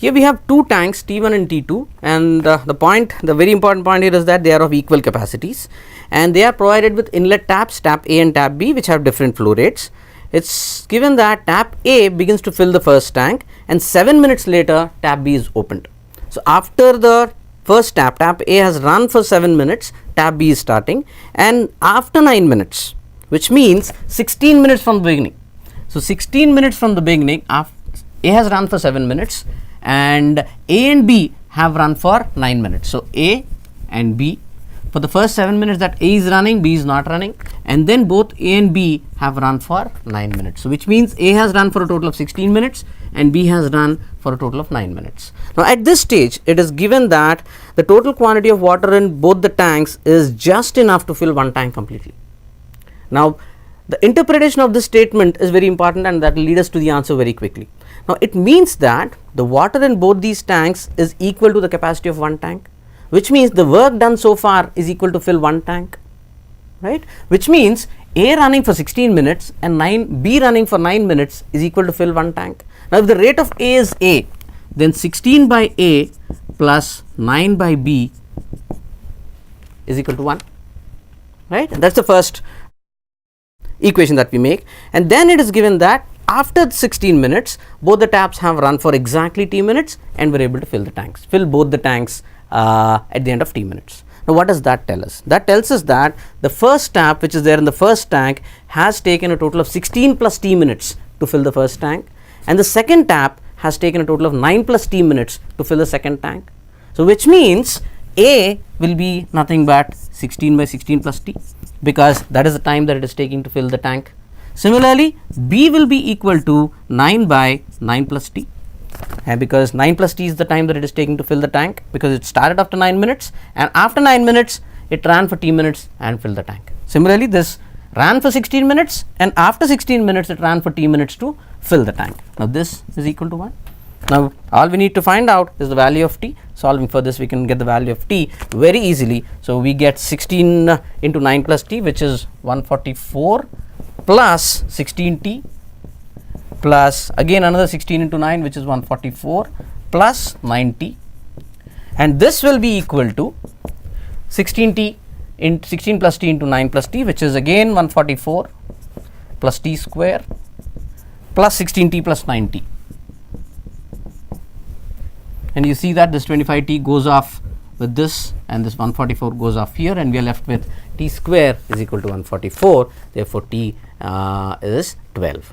Here we have two tanks T1 and T2, and the very important point here is that they are of equal capacities, and they are provided with inlet taps, tap A and tap B, which have different flow rates. It's given that tap A begins to fill the first tank, and 7 minutes later tap B is opened. So after the first tap A has run for 7 minutes, tap B is starting, and after 9 minutes, which means 16 minutes from the beginning. So 16 minutes from the beginning, A has run for 7 minutes and A and B have run for 9 minutes. So A and B, for the first 7 minutes that A is running, B is not running, and then both A and B have run for 9 minutes. So which means A has run for a total of 16 minutes and B has run for a total of 9 minutes. Now at this stage, it is given that the total quantity of water in both the tanks is just enough to fill one tank completely. Now the interpretation of this statement is very important, and that will lead us to the answer very quickly. Now it means that the water in both these tanks is equal to the capacity of one tank, which means the work done so far is equal to fill one tank, right? Which means A running for 16 minutes and B running for 9 minutes is equal to fill one tank. Now if the rate of A is A, then 16 by A plus 9 by B is equal to 1, right? And that's the first equation that we make, and then it is given that after 16 minutes both the taps have run for exactly t minutes and we're able to fill both the tanks at the end of t minutes. Now what does that tell us? That tells us that the first tap which is there in the first tank has taken a total of 16 plus t minutes to fill the first tank, and the second tap has taken a total of 9 plus t minutes to fill the second tank. So which means A will be nothing but 16 by 16 plus t, because that is the time that it is taking to fill the tank. Similarly, B will be equal to 9 by 9 plus t, and because 9 plus t is the time that it is taking to fill the tank, because it started after 9 minutes and after 9 minutes it ran for t minutes and filled the tank. Similarly, this ran for 16 minutes and after 16 minutes it ran for t minutes to fill the tank. Now this is equal to 1. Now all we need to find out is the value of t. Solving for this, we can get the value of t very easily. So we get 16 into 9 plus t, which is 144, plus 16t, plus again another 16 into 9, which is 144, plus 9t, and this will be equal to 16t in 16 plus t into 9 plus t, which is again 144 plus t square plus 16t plus 9t. And you see that this 25t goes off with this, and this 144 goes off here, and we are left with t square is equal to 144. Therefore t is 12.